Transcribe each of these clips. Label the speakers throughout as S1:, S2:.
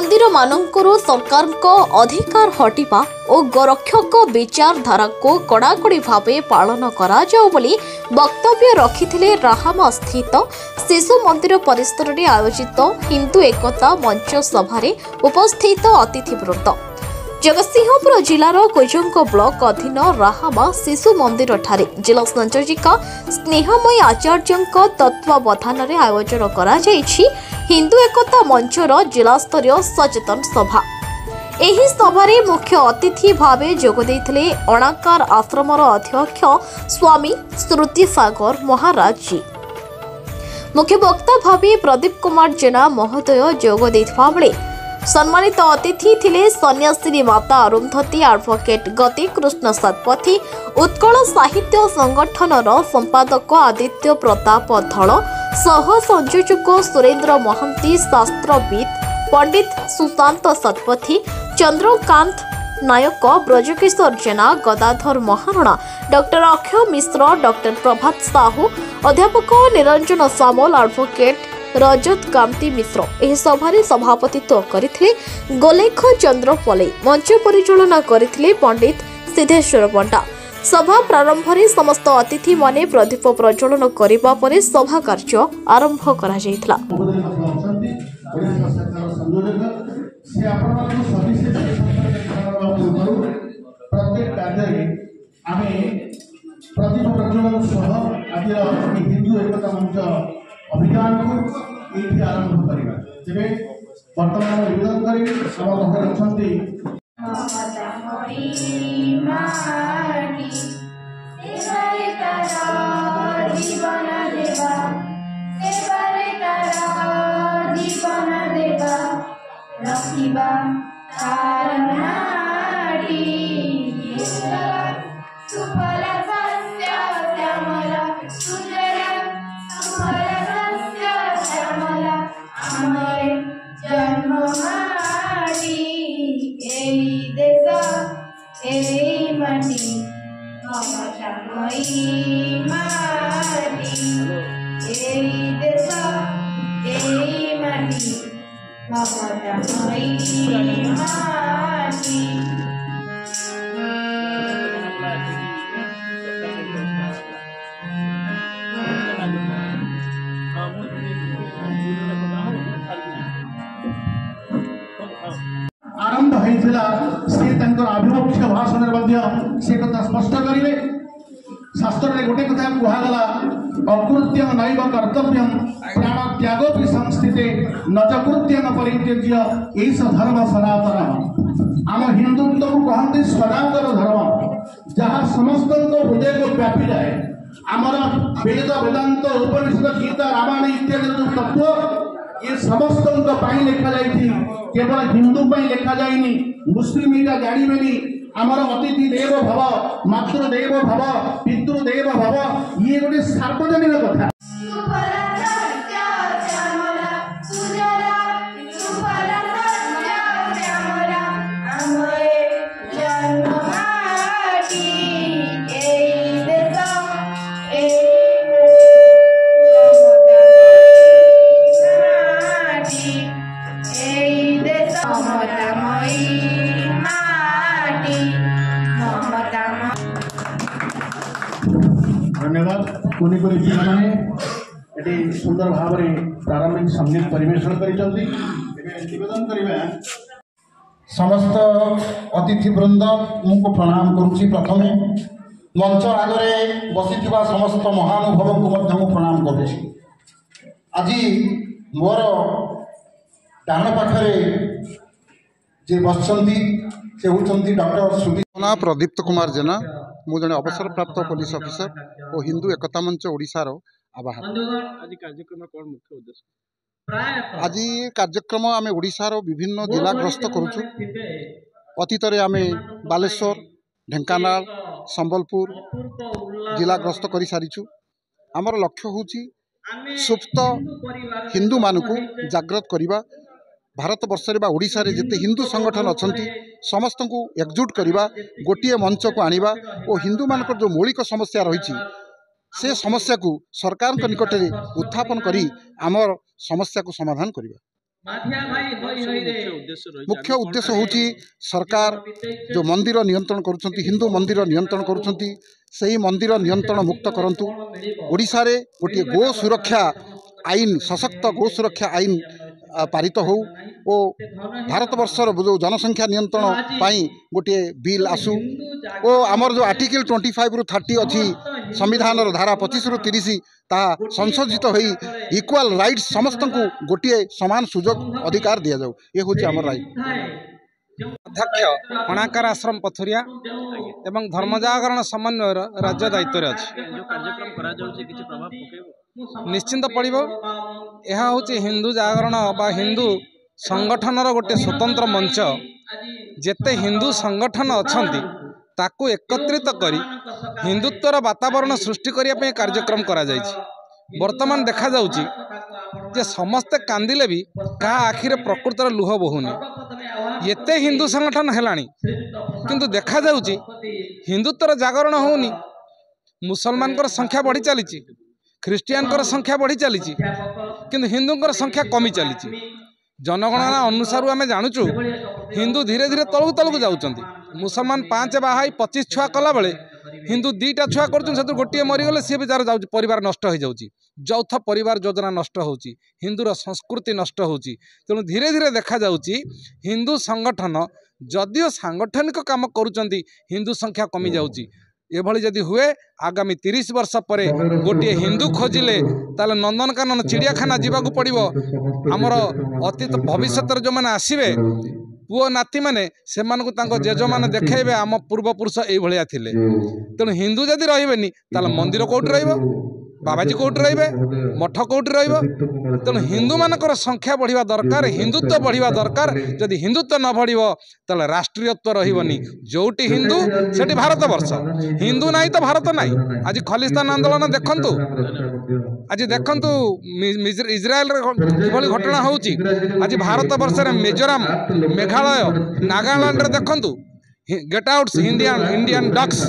S1: मंदिर मानकरू सरकार अधिकार हटिबा और गोरक्षक विचारधारा को कड़ाकड़ी भावे पालन करा जाओ बोली वक्तव्य रखिथिले राहामा स्थित शिशु मंदिर परिसर में आयोजित हिंदू एकता मंच सभारे उपस्थित अतिथिवृंद। जगतसिंहपुर जिलार कोजंग ब्लॉक अधीन राहामा शिशु मंदिर ठारे जिला संयोजिका स्नेहमयी आचार्य तत्वावधान में आयोजन करा जायछि हिंदू एकता मंचर जिला स्तरीय सचेतन सभा। एही सभारे मुख्य अतिथि भावे जोग देइथिले अणाकार आश्रमर अध्यक्ष स्वामी श्रुति सागर महाराज जी। मुख्य वक्ता भावे प्रदीप कुमार जेना महोदय जोग देइथिबा बेले सम्मानित अतिथि थिले सन्यासिनी माता अरुंधती एडवोकेट गति कृष्ण सतपथी उत्कल साहित्य संगठनर संपादक आदित्य प्रताप धल सह संयोजक सुरेन्द्र महंती शास्त्रविद पंडित सुशांत सतपथी चंद्रकांत नायक ब्रजकिशोर जेना गदाधर महारणा डॉक्टर अक्षय मिश्र डॉक्टर प्रभात साहू अध्यापक निरंजन सामल एडवोकेट रजत कांति मिश्र एही सभारे सभापतित्व करथिले गोलेख चंद्र पले मंच परिचालना करथिले पंडित सिद्धेश्वर पंडा। सभा प्रारंभ रे समस्त अतिथि माने प्रदीप प्रज्वलन करिबा परे सभा कार्य आरंभ करा जायथिला।
S2: अभियान को ये आरंभ करिबा जेबे वर्तमान निवेदन करी हम घर अछंती आरंभ होइथिला से तंकर अभिमुख्य भाषण से कथा स्पष्ट करिवे। शास्त्र रे गोटे कथा कुहा गला अकृत्यम नैव कर्तव्यम प्राण त्यागोपि संस्थिते न च कृत्यम परित्यज्य एष धर्म सनातन। आम हिंदुत्व को कहते सनातन धर्म जहाँ समस्त हृदय को व्यापी जाए। आमर वेद वेदांत उपनिषद गीता रामायण इत्यादि जो तत्व ये समस्त लिखा जाइए केवल हिंदू लिखा जाइनी मुस्लिम यहाँ जानवेनि आमर अतिथि देव भव मातृदेव भव पितृदेव भव ये गोटे सार्वजनिक कथा। धन्यवाद कोनी कोनी जी माने एटी सुंदर भाव में प्रारंभिक संगीत परिवेषण करिसंती। एबे निवेदन करिबा समस्त अतिथिवृंद मुझको प्रणाम करुछि। प्रथमे मंच आगरे बसिथिबा समस्त महानुभाव को मध्य मु प्रणाम करुछि। आज मोर डाण पाखरे जे बसचंती से होचंती डॉक्टर श्रुति
S3: ना प्रदीप्त कुमार जेना मु जने अवसर प्राप्त पुलिस ऑफिसर और हिंदू एकता मंच ओडिशार आवाहन।
S4: आज कार्यक्रम कौन मुख्य उद्देश्य?
S3: आज कार्यक्रम आम ओडिशार विभिन्न जिला ग्रस्त करुचु। अतीत आम बालेश्वर ढेंकानाल संबलपुर जिला ग्रस्त कर सारीचु। आमर लक्ष्य होची सुप्त हिंदू मानकु जागृत करिबा। भारत वर्ष ओडिशा रे जिते हिंदू संगठन अछंती समस्त को एकजुट करवा गोटे मंच को आनिबा और हिंदू मानकर जो मौलिक समस्या रही से समस्या को सरकार निकट में उत्थापन करी आमर समस्या को समाधान करवा। मुख्य उद्देश्य होची सरकार जो मंदिर नियंत्रण करुछंती हिंदू मंदिर नियंत्रण करुछंती सही मंदिर नियंत्रण मुक्त करंतु। ओडिशा रे गोटे गो सुरक्षा आईन सशक्त गो सुरक्षा आईन पारित हो ओ भारत वर्षर जो जनसंख्या नियंत्रण पाई गोटे बिल आसु ओ आमर जो आर्टिकल 25 रु 30 अच्छी संविधान धारा 25 रु 30 ता संशोधित हो इक्वाल राइट्स समस्त को गोटे समान सुजोग अधिकार दि जाऊ ये हूँ आम राय।
S5: अध्यक्ष कणाकार आश्रम पथुरिया एवं धर्मजागरण समन्वय राज्य दायित्व अच्छी निश्चिंत पड़ो। यह हूँ हिंदू जागरण बा हिंदू संगठनर गोटे स्वतंत्र मंच जेते हिंदू संगठन अच्छा ताकू एकत्रित करी हिंदुत्वर वातावरण सृष्टि करने कार्यक्रम करा वर्तमान देखा जाउची जे समस्ते कांदिले भी क्या आखिरे प्रकृतर लुह बहुनी एते हिंदू संगठन हेलानी किंतु देखा जाउची हिंदुत्वर जागरण होनी मुसलमान संख्या बढ़ी चली ख्रीस्टियान संख्या बढ़ी चली किंतु हिंदू संख्या कमी चली जनगणना अनुसार आम जानुचु हिंदू धीरे धीरे तलू तलू जाउचंती मुसलमान 5 बाहाई 25 छुआ कला बेले हिंदू 2टा छुआ कर गोटे मरीगले सी भी जार जाऊँ परिवार नष्ट हो जाऊँ यौथ परिवार योजना नष्ट होची हिंदूर संस्कृति नष्ट होची तेणु धीरे धीरे देखा जाउची हिंदू संगठन जदिओ सांगठनिक काम करुचंती हिंदू संख्या कमी जाउची एभली जदि हुए आगामी 30 वर्ष पर गोटे हिंदू खोजिले ताले नंदनकानन चिड़ियाखाना जावाक पड़ो आमर अतीत भविष्य जो मैंने आसवे पुओ नाती मैंने से जेज मैंने देखेबे आम पूर्वपुरुष ये थिले तेणु हिंदू जदि रही ताले मंदिर कौटी रही बाबाजी कौटी रे मठ कौटी तेणु हिंदू मानकर संख्या बढ़िया दरकार हिंदुत्व बढ़िया दरकार जदि हिंदुत्व न बढ़ो तेल राष्ट्रीयत्व रही जोटी हिंदू से भारत वर्ष हिंदू ना तो भारत ना। आज खलिस्तान आंदोलन देखंतु आज देखंतु इज्राएल किभली घटना होउची आज भारत वर्ष मिजोराम मेघालय नागालैंड देखंतु गेट आउट्स इंडियन डक्स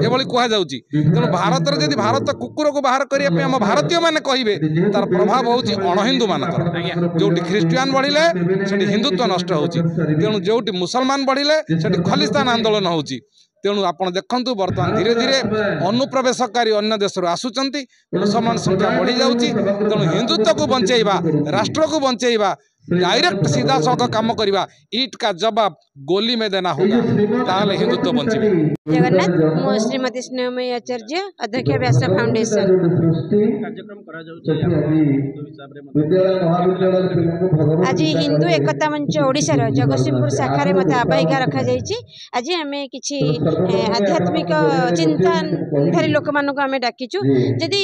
S5: ये कह जाउची तेणु भारत में जब भारत कुकुर को बाहर करने आम भारतीय मैंने कहे तार प्रभाव हूँ अणहिंदू मानकर जो ख्रीस्टियान बढ़िले से हिंदुत्व नष्ट होची तेणु जो मुसलमान बढ़िले से खलिस्तान आंदोलन होची तेणु आप देखु बर्तमान धीरे धीरे अनुप्रवेशकारी अन्य देश आसुंच मुसलमान संख्या बढ़ी जाऊँगी तेणु हिंदुत्व को बंचेवा राष्ट्र को बंचेवा डायरेक्ट सीधा सड़क काम करवा ईट का जवाब गोली में देना होगा ताहले हिंदुत्व बंचे।
S6: जगन्नाथ मो श्रीमती स्नेहमयी आचार्य अध्यक्ष व्यास फाउंडेशन आज हिंदू एकता मंच ओडिशार जगतसिंहपुर शाखारे मत आवाहिका रखा जाइए। आज आम कि आध्यात्मिक चिंताधारी लोक मानक आम डाकिचु जदि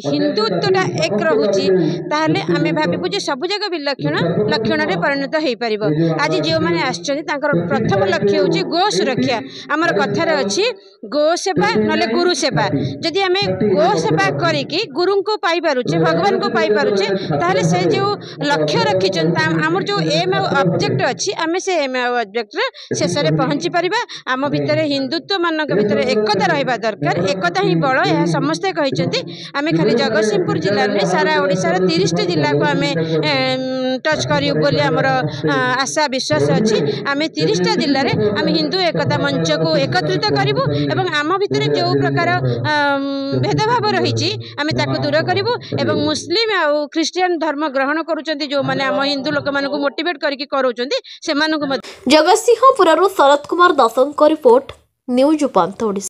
S6: हिंदुत्वटा एक रोचे ताहले आम भावु जे सब जगह विलक्षण लक्षण में परिणत हो पार। आज जो मैंने आसकर प्रथम लक्ष्य हूँ गो सुरक्षा आमर कथार अच्छी गो सेवा ना गुरु सेवा जदि आम गो सेवा करी गुरु को पाई पारुचे भगवान को पाई पारुचे ताहले से जो लक्ष्य रखी आमर जो एम ऑब्जेक्ट अच्छी आम से एम ऑब्जेक्ट शेष में पहुँची पारिबा। आम भितर हिंदुत्व मानक भितर एकता रहिबा दरकार एकता ही बड़ यह समस्ते कहते आम खाली जगतसिंहपुर जिला नुहे सारा ओडिशार 30 जिला को आम टच करूँ आमर आशा विश्वास अच्छी आम 30टा जिले में आम हिंदू एकता मंच को एकत्रित करूँ एवं आम भितर जो प्रकार भेदभाव रही आम ताकू दूर करूँ एवं मुस्लिम आउ ख्रीस्टियान धर्म ग्रहण करुँच जो मैंने आम हिंदू लोक मान मोटिवेट करुँच से
S1: जगतसिंहपुर शरद कुमार दास रिपोर्ट न्यूज उपांत ओडिशा।